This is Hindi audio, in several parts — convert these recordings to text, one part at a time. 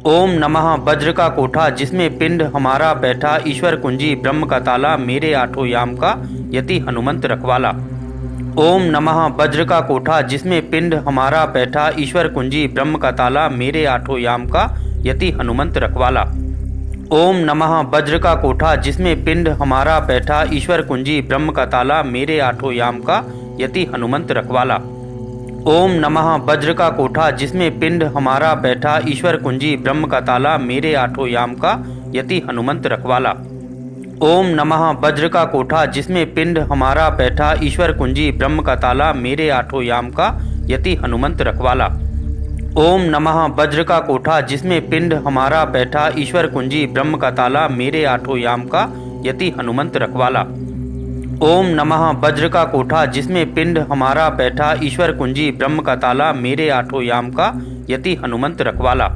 ओम नमः वज्र का कोठा जिसमें पिंड हमारा बैठा, ईश्वर कुंजी ब्रह्म का ताला, मेरे आठों याम का यति हनुमंत रखवाला। ओम नमः वज्र का कोठा जिसमें पिंड हमारा बैठा, ईश्वर कुंजी ब्रह्म का ताला, मेरे आठों याम का यति हनुमंत रखवाला। ओम नमः वज्र का कोठा जिसमें पिंड हमारा बैठा, ईश्वर कुंजी ब्रह्म का ताला, मेरे आठों याम का यति हनुमंत रखवाला। ओम नमः वज्र का कोठा जिसमें पिंड हमारा बैठा, ईश्वर कुंजी ब्रह्म का ताला, मेरे आठों याम का यति हनुमंत रखवाला। ओम नमः वज्र का कोठा जिसमें पिंड हमारा बैठा, ईश्वर कुंजी ब्रह्म का ताला, मेरे आठों याम का यति हनुमंत रखवाला। ओम नमः वज्र का कोठा जिसमें पिंड हमारा बैठा, ईश्वर कुंजी ब्रह्म का ताला, मेरे आठों याम का यति हनुमंत रखवाला। ओम नमः वज्र का कोठा जिसमें पिंड हमारा बैठा, ईश्वर कुंजी ब्रह्म का ताला, मेरे आठों याम का यति हनुमंत रखवाला।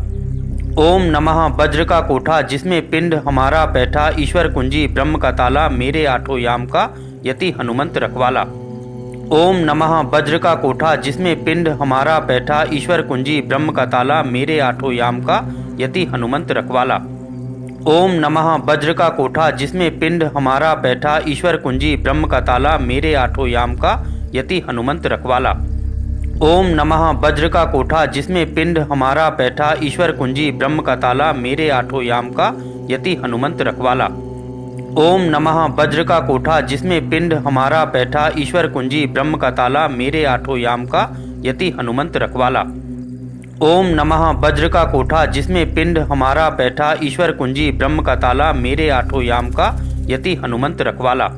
ओम नमः वज्र का कोठा जिसमें पिंड हमारा बैठा, ईश्वर कुंजी ब्रह्म का ताला, मेरे आठों याम का यति हनुमंत रखवाला। ओम नमः वज्र का कोठा जिसमें पिंड हमारा बैठा, ईश्वर कुंजी ब्रह्म का ताला, मेरे आठों याम का यति हनुमंत रखवाला। ओम नमः वज्र का कोठा जिसमें पिंड हमारा बैठा, ईश्वर कुंजी ब्रह्म का ताला, मेरे आठों याम का यति हनुमंत रखवाला। ओम नमः वज्र का कोठा जिसमें पिंड हमारा बैठा, ईश्वर कुंजी ब्रह्म का ताला, मेरे आठों याम का यति हनुमंत रखवाला। ओम नमः वज्र का कोठा जिसमें पिंड हमारा बैठा, ईश्वर कुंजी ब्रह्म का ताला, मेरे आठों याम का यति हनुमंत रखवाला। ओम नमः वज्र का कोठा जिसमें पिंड हमारा बैठा, ईश्वर कुंजी ब्रह्म का ताला, मेरे आठों याम का यति हनुमंत रखवाला।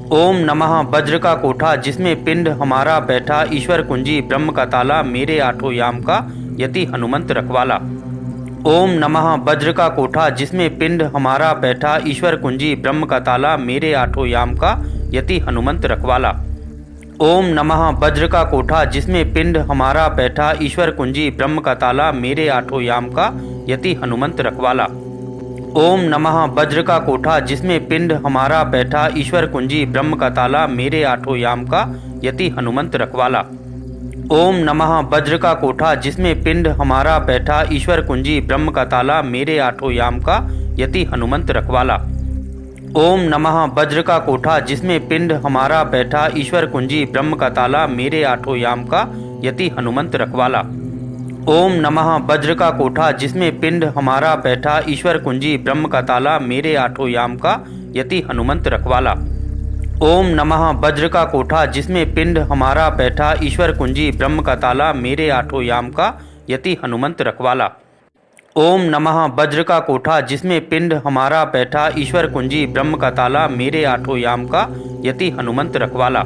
ओम नमः वज्र का कोठा जिसमें पिंड हमारा बैठा, ईश्वर कुंजी ब्रह्म का ताला, मेरे आठों याम का यति हनुमंत रखवाला। ओम नमः वज्र का कोठा जिसमें पिंड हमारा बैठा, ईश्वर कुंजी ब्रह्म का ताला, मेरे आठों याम का यति हनुमंत रखवाला। ओम नमः वज्र का कोठा जिसमें पिंड हमारा बैठा, ईश्वर कुंजी ब्रह्म का ताला, मेरे आठों याम का यति हनुमंत रखवाला। ओम नमः वज्र का कोठा जिसमें पिंड हमारा बैठा, ईश्वर कुंजी ब्रह्म का ताला, मेरे आठों याम का यति हनुमंत रखवाला। ओम नमः वज्र का कोठा जिसमें पिंड हमारा बैठा, ईश्वर कुंजी ब्रह्म का ताला, मेरे आठों याम का यति हनुमंत रखवाला। ओम नमः वज्र का कोठा जिसमें पिंड हमारा बैठा, ईश्वर कुंजी ब्रह्म का ताला, मेरे आठों याम का यति हनुमंत रखवाला। ओम नमः वज्र का कोठा जिसमें पिंड हमारा बैठा, ईश्वर कुंजी ब्रह्म का ताला, मेरे आठों याम का यति हनुमंत रखवाला। ओम नमः वज्र का कोठा जिसमें पिंड हमारा बैठा, ईश्वर कुंजी ब्रह्म का ताला, मेरे आठों याम का यति हनुमंत रखवाला। ओम नमः वज्र का कोठा जिसमें पिंड हमारा बैठा, ईश्वर कुंजी ब्रह्म का ताला, मेरे आठों याम का यति हनुमंत रखवाला। ओम नमः वज्र का कोठा जिसमें पिंड हमारा बैठा, ईश्वर कुंजी ब्रह्म का ताला, मेरे आठों याम का यति हनुमंत रखवाला।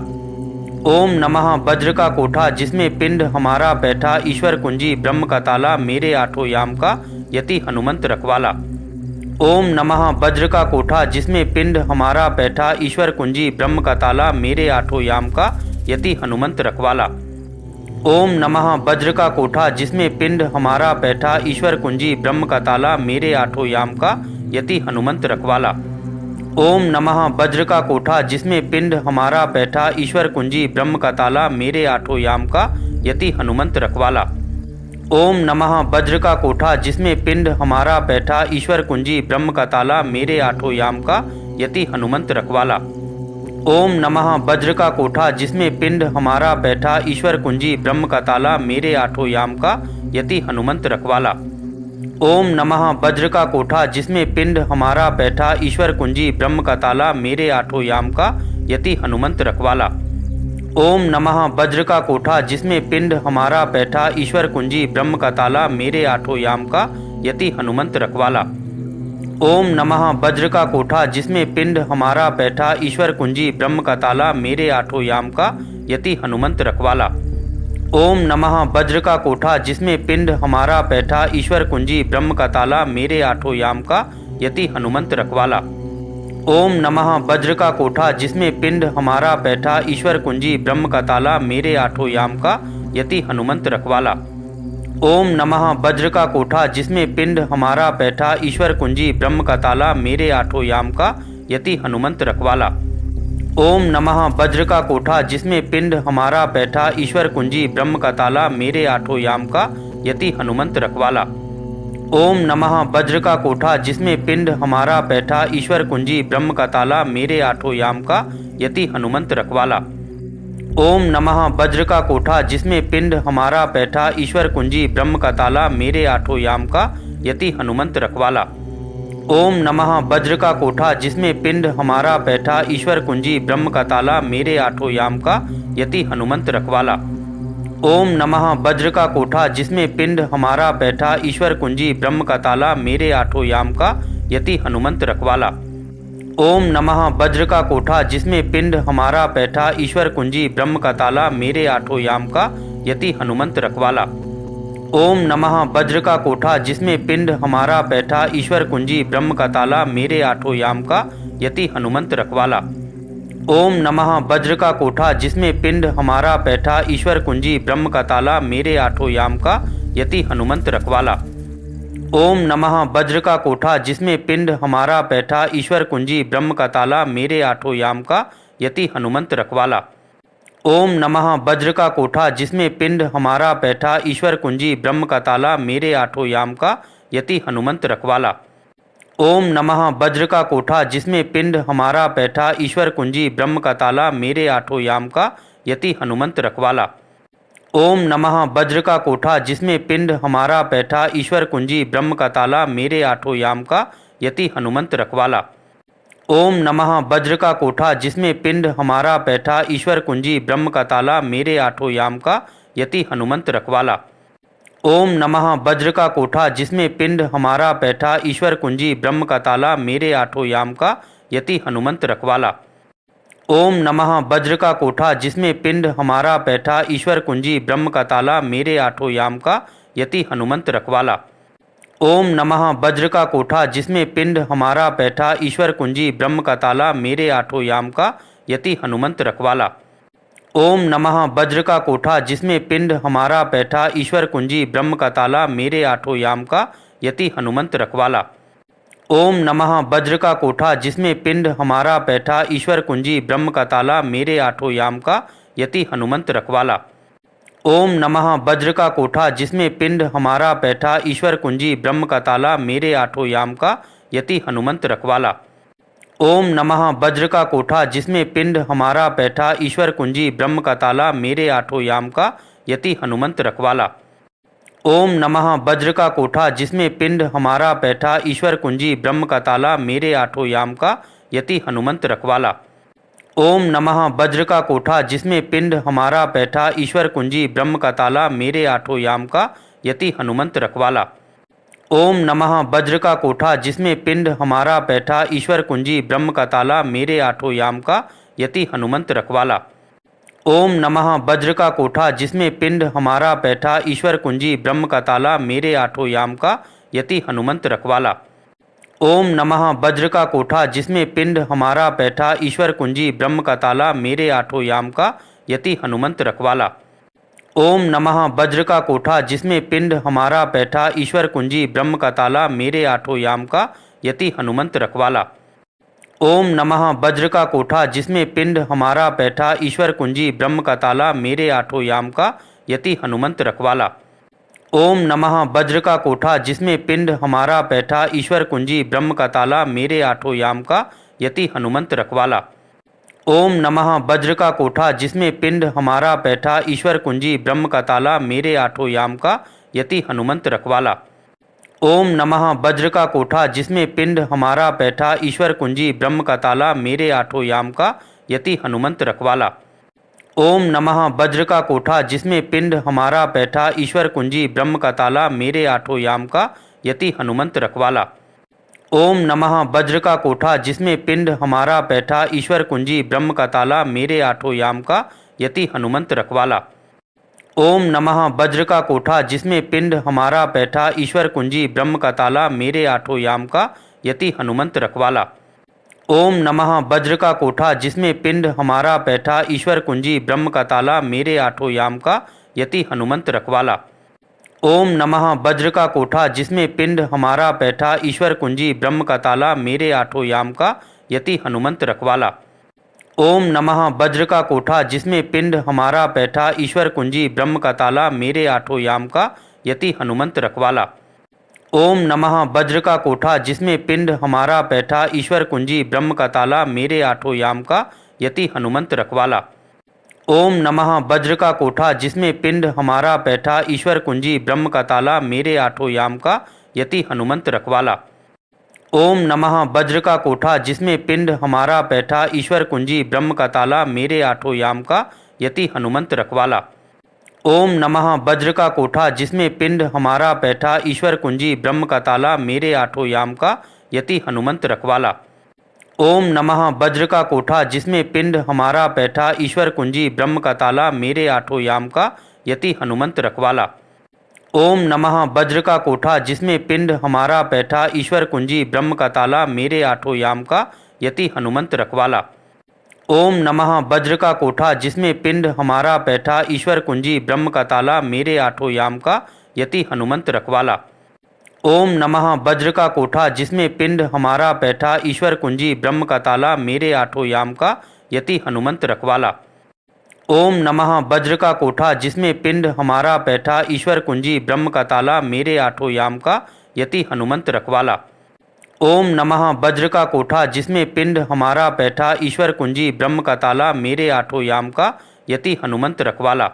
ओम नमः वज्र का कोठा जिसमें पिंड हमारा बैठा, ईश्वर कुंजी ब्रह्म का ताला, मेरे आठों याम का यति हनुमंत रखवाला। ओम नमः वज्र का कोठा जिसमें पिंड हमारा बैठा, ईश्वर कुंजी ब्रह्म का ताला, मेरे आठों याम का यति हनुमंत रखवाला। ओम नमः वज्र का कोठा जिसमें पिंड हमारा बैठा, ईश्वर कुंजी ब्रह्म का ताला, मेरे आठों याम का यति हनुमंत रखवाला। ओम नमः वज्र का कोठा जिसमें पिंड हमारा बैठा, ईश्वर कुंजी ब्रह्म का ताला, मेरे आठों याम का यति हनुमंत रखवाला। ओम नमः वज्र का कोठा जिसमें पिंड हमारा बैठा, ईश्वर कुंजी ब्रह्म का ताला, मेरे आठों याम का यति हनुमंत रखवाला। ओम नमः वज्र का कोठा जिसमें पिंड हमारा बैठा, ईश्वर कुंजी ब्रह्म का ताला, मेरे आठों याम का यति हनुमंत रखवाला। ओम नमः वज्र का कोठा जिसमें पिंड हमारा बैठा, ईश्वर कुंजी ब्रह्म का ताला, मेरे आठों याम का यति हनुमंत रखवाला। ओम नमः वज्र का कोठा जिसमें पिंड हमारा बैठा, ईश्वर कुंजी ब्रह्म का ताला, मेरे आठों याम का यति हनुमंत रखवाला। ओम नमः वज्र का कोठा जिसमें पिंड हमारा बैठा, ईश्वर कुंजी ब्रह्म का ताला, मेरे आठों याम का यति हनुमंत रखवाला। ओम नमः वज्र का कोठा जिसमें पिंड हमारा बैठा, ईश्वर कुंजी ब्रह्म का ताला, मेरे आठों याम का यति हनुमंत रखवाला। ओम नमः वज्र का कोठा जिसमें पिंड हमारा बैठा, ईश्वर कुंजी ब्रह्म का ताला, मेरे आठों याम का यति हनुमंत रखवाला। ओम नमः वज्र का कोठा जिसमें पिंड हमारा बैठा, ईश्वर कुंजी ब्रह्म का ताला, मेरे आठों याम का यति हनुमंत रखवाला। ओम नमः वज्र का कोठा जिसमें पिंड हमारा बैठा ईश्वर कुंजी ब्रह्म का ताला मेरे आठों याम का यति हनुमंत रखवाला। ओम नमः वज्र का कोठा जिसमें पिंड हमारा बैठा ईश्वर कुंजी ब्रह्म का ताला मेरे आठों याम का यति हनुमंत रखवाला। ओम नमः वज्र का कोठा जिसमें पिंड हमारा बैठा ईश्वर कुंजी ब्रह्म का ताला मेरे आठों याम का यति हनुमंत रखवाला। ओम नमः वज्र का कोठा जिसमें पिंड हमारा बैठा ईश्वर कुंजी ब्रह्म का ताला मेरे आठों याम का यति हनुमंत रखवाला। ओम नमः वज्र का कोठा जिसमें पिंड हमारा बैठा ईश्वर कुंजी ब्रह्म का ताला मेरे आठों याम का यति हनुमंत रखवाला। ओम नमः वज्र का कोठा जिसमें पिंड हमारा बैठा ईश्वर कुंजी ब्रह्म का ताला मेरे आठों याम का यति हनुमंत रखवाला। ओम नमः वज्र का कोठा जिसमें पिंड हमारा बैठा ईश्वर कुंजी ब्रह्म का ताला मेरे आठों याम का यति हनुमंत रखवाला। ओम नमः वज्र का कोठा जिसमें पिंड हमारा बैठा ईश्वर कुंजी ब्रह्म का ताला मेरे आठों याम का यति हनुमंत रखवाला। ओम नमः वज्र का कोठा जिसमें पिंड हमारा बैठा ईश्वर कुंजी ब्रह्म का ताला मेरे आठों याम का यति हनुमंत रखवाला। ओम नमः वज्र का कोठा जिसमें पिंड हमारा बैठा ईश्वर कुंजी ब्रह्म का ताला मेरे आठों याम का यति हनुमंत रखवाला। ओम नमः वज्र का कोठा जिसमें पिंड हमारा बैठा ईश्वर कुंजी ब्रह्म का ताला मेरे आठों याम का यति हनुमंत रखवाला। ओम नमः वज्र का कोठा जिसमें पिंड हमारा बैठा ईश्वर कुंजी ब्रह्म का ताला मेरे आठों याम का यति हनुमंत रखवाला। ओम नमः वज्र का कोठा जिसमें पिंड हमारा बैठा ईश्वर कुंजी ब्रह्म का ताला मेरे आठों याम का यति हनुमंत रखवाला। ओम नमः वज्र का कोठा जिसमें पिंड हमारा बैठा ईश्वर कुंजी ब्रह्म का ताला मेरे आठों याम का यति हनुमंत रखवाला। ओम नमः वज्र का कोठा जिसमें पिंड हमारा बैठा ईश्वर कुंजी ब्रह्म का ताला मेरे आठों याम का यति हनुमंत रखवाला। ओम नमः वज्र का कोठा जिसमें पिंड हमारा बैठा ईश्वर कुंजी ब्रह्म का ताला मेरे आठों याम का यति हनुमंत रखवाला। ओम नमः वज्र का कोठा जिसमें पिंड हमारा बैठा ईश्वर कुंजी ब्रह्म का ताला मेरे आठों याम का यति हनुमंत रखवाला। ओम नमः वज्र का कोठा जिसमें पिंड हमारा बैठा ईश्वर कुंजी ब्रह्म का ताला मेरे आठों याम का यति हनुमंत रखवाला। ओम नमः वज्र का कोठा जिसमें पिंड हमारा बैठा ईश्वर कुंजी ब्रह्म का ताला मेरे आठों याम का यति हनुमंत रखवाला। ओम नमः वज्र का कोठा जिसमें पिंड हमारा बैठा ईश्वर कुंजी ब्रह्म का ताला मेरे आठों याम का यति हनुमंत रखवाला। ओम नमः वज्र का कोठा जिसमें पिंड हमारा बैठा ईश्वर कुंजी ब्रह्म का ताला मेरे आठों याम का यति हनुमंत रखवाला। ओम नमः वज्र का कोठा जिसमें पिंड हमारा बैठा ईश्वर कुंजी ब्रह्म का ताला मेरे आठों याम का यति हनुमंत रखवाला। ओम नमः वज्र का कोठा जिसमें पिंड हमारा बैठा ईश्वर कुंजी ब्रह्म का ताला मेरे आठों याम का यति हनुमंत रखवाला। ओम नमः वज्र का कोठा जिसमें पिंड हमारा बैठा ईश्वर कुंजी ब्रह्म का ताला मेरे आठों याम का यति हनुमंत रखवाला। ओम नमः वज्र का कोठा जिसमें पिंड हमारा बैठा ईश्वर कुंजी ब्रह्म का ताला मेरे आठों याम का यति हनुमंत रखवाला। ओम नमः वज्र का कोठा जिसमें पिंड हमारा बैठा ईश्वर कुंजी ब्रह्म का ताला मेरे आठों याम का यति हनुमंत रखवाला। ओम नमः वज्र का कोठा जिसमें पिंड हमारा बैठा ईश्वर कुंजी ब्रह्म का ताला मेरे आठों याम का यति हनुमंत रखवाला। ओम नमः वज्र का कोठा जिसमें पिंड हमारा बैठा ईश्वर कुंजी ब्रह्म का ताला मेरे आठों याम का यति हनुमंत रखवाला। ओम नमः वज्र का कोठा जिसमें पिंड हमारा बैठा ईश्वर कुंजी ब्रह्म का ताला मेरे आठों याम का यति हनुमंत रखवाला। ओम नमः वज्र का कोठा जिसमें पिंड हमारा बैठा ईश्वर कुंजी ब्रह्म का ताला मेरे आठों याम का यति हनुमंत रखवाला। ओम नमः वज्र का कोठा जिसमें पिंड हमारा बैठा ईश्वर कुंजी ब्रह्म का ताला मेरे आठों याम का यति हनुमंत रखवाला। ओम नमः वज्र का कोठा जिसमें पिंड हमारा बैठा ईश्वर कुंजी ब्रह्म का ताला मेरे आठों याम का यति हनुमंत रखवाला। ओम नमः वज्र का कोठा जिसमें पिंड हमारा बैठा ईश्वर कुंजी ब्रह्म का ताला मेरे आठों याम का यति हनुमंत रखवाला। ओम नमः वज्र का कोठा जिसमें पिंड हमारा बैठा ईश्वर कुंजी ब्रह्म का ताला मेरे आठों याम का यति हनुमंत रखवाला। ओम नमः वज्र का कोठा जिसमें पिंड हमारा बैठा ईश्वर कुंजी ब्रह्म का ताला मेरे आठों याम का यति हनुमंत रखवाला। ओम नमः वज्र का कोठा जिसमें पिंड हमारा बैठा ईश्वर कुंजी ब्रह्म का ताला मेरे आठों याम का यति हनुमंत रखवाला। ओम नमः वज्र का कोठा जिसमें पिंड हमारा बैठा ईश्वर कुंजी ब्रह्म का ताला मेरे आठों याम का यति हनुमंत रखवाला। ओम नमः वज्र का कोठा जिसमें पिंड हमारा बैठा ईश्वर कुंजी ब्रह्म का ताला मेरे आठों याम का यति हनुमंत रखवाला। ओम नमः वज्र का कोठा जिसमें पिंड हमारा बैठा ईश्वर कुंजी ब्रह्म का ताला मेरे आठों याम का यति हनुमंत रखवाला। ओम नमः वज्र का कोठा जिसमें पिंड हमारा बैठा ईश्वर कुंजी ब्रह्म का ताला मेरे आठों याम का यति हनुमंत रखवाला। ओम नमः वज्र का कोठा जिसमें पिंड हमारा बैठा ईश्वर कुंजी ब्रह्म का ताला मेरे आठों याम का यति हनुमंत रखवाला। ओम नमः वज्र का कोठा जिसमें पिंड हमारा बैठा ईश्वर कुंजी ब्रह्म का ताला मेरे आठों याम का यति हनुमंत रखवाला। ओम नमः वज्र का कोठा जिसमें पिंड हमारा बैठा ईश्वर कुंजी ब्रह्म का ताला मेरे आठों याम का यति हनुमंत रखवाला। ओम नमः वज्र का कोठा जिसमें पिंड हमारा बैठा ईश्वर कुंजी ब्रह्म का ताला मेरे आठों याम का यति हनुमंत रखवाला। ओम नमः वज्र का कोठा जिसमें पिंड हमारा बैठा ईश्वर कुंजी ब्रह्म का ताला मेरे आठों याम का यति हनुमंत रखवाला।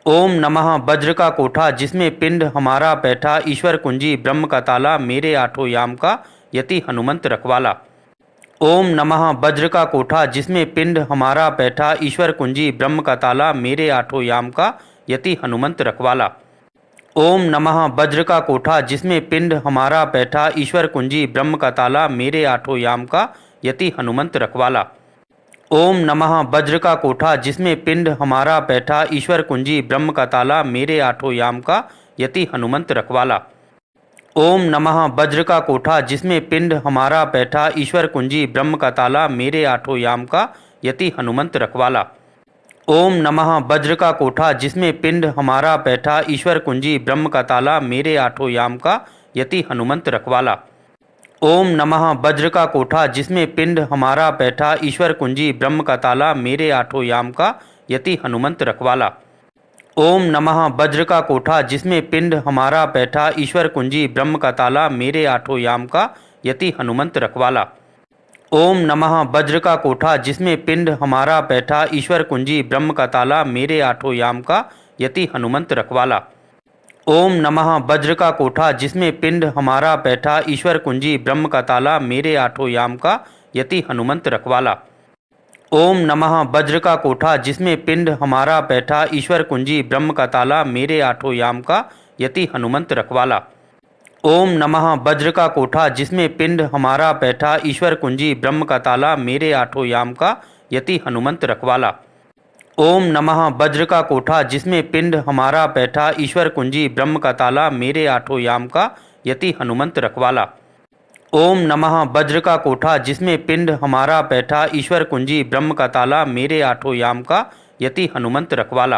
ओम नमः वज्र का कोठा जिसमें पिंड हमारा बैठा ईश्वर कुंजी ब्रह्म का ताला मेरे आठों याम का यति हनुमंत रखवाला। ओम नमः वज्र का कोठा जिसमें पिंड हमारा बैठा ईश्वर कुंजी ब्रह्म का ताला मेरे आठों याम का यति हनुमंत रखवाला। ओम नमः वज्र का कोठा जिसमें पिंड हमारा बैठा ईश्वर कुंजी ब्रह्म का ताला मेरे आठों याम का यति हनुमंत रखवाला। ओम नमः वज्र का कोठा जिसमें पिंड हमारा बैठा ईश्वर कुंजी ब्रह्म का ताला मेरे आठों याम का यति हनुमंत रखवाला। ओम नमः वज्र का कोठा जिसमें पिंड हमारा बैठा ईश्वर कुंजी ब्रह्म का ताला मेरे आठों याम का यति हनुमंत रखवाला। ओम नमः वज्र का कोठा जिसमें पिंड हमारा बैठा ईश्वर कुंजी ब्रह्म का ताला मेरे आठों याम का यति हनुमंत रखवाला। ओम नमः वज्र का कोठा जिसमें पिंड हमारा बैठा ईश्वर कुंजी ब्रह्म का ताला मेरे आठों याम का यति हनुमंत रखवाला। ओम नमः वज्र का कोठा जिसमें पिंड हमारा बैठा ईश्वर कुंजी ब्रह्म का ताला मेरे आठों याम का यति हनुमंत रखवाला। ओम नमः वज्र का कोठा जिसमें पिंड हमारा बैठा ईश्वर कुंजी ब्रह्म का ताला मेरे आठों याम का यति हनुमंत रखवाला। ओम नमः वज्र का कोठा जिसमें पिंड हमारा बैठा ईश्वर कुंजी ब्रह्म का ताला मेरे आठों याम का यति हनुमंत रखवाला। ओम नमः वज्र का कोठा जिसमें पिंड हमारा बैठा ईश्वर कुंजी ब्रह्म का ताला मेरे आठों याम का यति हनुमंत रखवाला। ओम नमः वज्र का कोठा जिसमें पिंड हमारा बैठा ईश्वर कुंजी ब्रह्म का ताला मेरे आठों याम का यति हनुमंत रखवाला। ओम नमः वज्र का कोठा जिसमें पिंड हमारा बैठा ईश्वर कुंजी ब्रह्म का ताला मेरे आठों याम का यति हनुमंत रखवाला। ओम नमः वज्र का कोठा जिसमें पिंड हमारा बैठा ईश्वर कुंजी ब्रह्म का ताला मेरे आठों याम का यति हनुमंत रखवाला। ओम नमः वज्र का कोठा जिसमें पिंड हमारा बैठा ईश्वर कुंजी ब्रह्म का ताला मेरे आठों याम का यति हनुमंत रखवाला।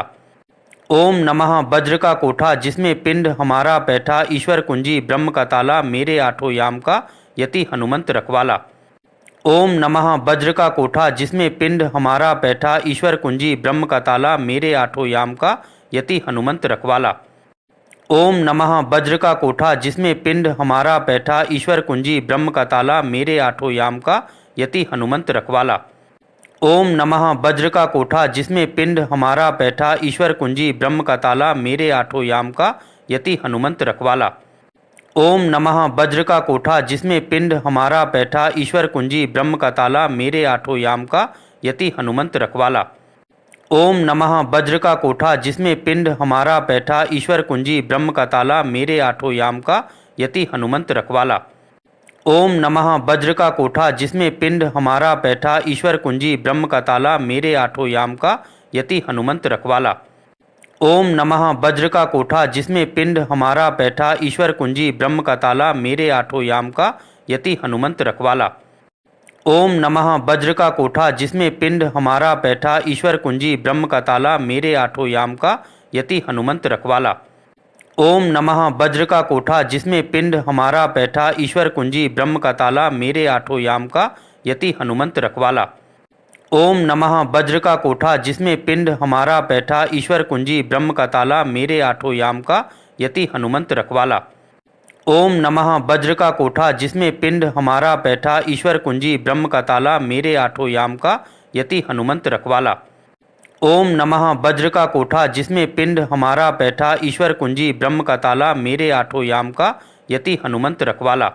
ओम नमः वज्र का कोठा जिसमें पिंड हमारा बैठा ईश्वर कुंजी ब्रह्म का ताला मेरे आठों याम का यति हनुमंत रखवाला। ओम नमः वज्र का कोठा जिसमें पिंड हमारा बैठा ईश्वर कुंजी ब्रह्म का ताला मेरे आठों याम का यति हनुमंत रखवाला। ओम नमः वज्र का कोठा जिसमें पिंड हमारा बैठा ईश्वर कुंजी ब्रह्म का ताला मेरे आठों याम का यति हनुमंत रखवाला। ओम नमः वज्र का कोठा जिसमें पिंड हमारा बैठा ईश्वर कुंजी ब्रह्म का ताला मेरे आठों याम का यति हनुमंत रखवाला। ओम नमः वज्र का कोठा जिसमें पिंड हमारा बैठा ईश्वर कुंजी ब्रह्म का ताला मेरे आठों याम का यति हनुमंत रखवाला। ओम नमः वज्र का कोठा जिसमें पिंड हमारा बैठा ईश्वर कुंजी ब्रह्म का ताला मेरे आठों याम का यति हनुमंत रखवाला। ओम नमः वज्र का कोठा जिसमें पिंड हमारा बैठा ईश्वर कुंजी ब्रह्म का ताला मेरे आठों याम का यति हनुमंत रखवाला। ओम नमः वज्र का कोठा जिसमें पिंड हमारा बैठा ईश्वर कुंजी ब्रह्म का ताला मेरे आठों याम का यति हनुमंत रखवाला। ओम नमः वज्र का कोठा जिसमें पिंड हमारा बैठा ईश्वर कुंजी ब्रह्म का ताला मेरे आठों याम का यति हनुमंत रखवाला। ओम नमः वज्र का कोठा जिसमें पिंड हमारा बैठा ईश्वर कुंजी ब्रह्म का ताला मेरे आठों याम का यति हनुमंत रखवाला। ओम नमः वज्र का कोठा जिसमें पिंड हमारा बैठा ईश्वर कुंजी ब्रह्म का ताला मेरे आठों याम का यति हनुमंत रखवाला। ओम नमः वज्र का कोठा जिसमें पिंड हमारा बैठा ईश्वर कुंजी ब्रह्म का ताला मेरे आठों याम का यति हनुमंत रखवाला।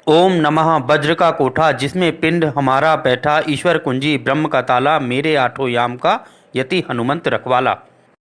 ओम नमः वज्र का कोठा जिसमें पिंड हमारा बैठा ईश्वर कुंजी ब्रह्म का ताला मेरे आठों याम का यति हनुमंत रखवाला।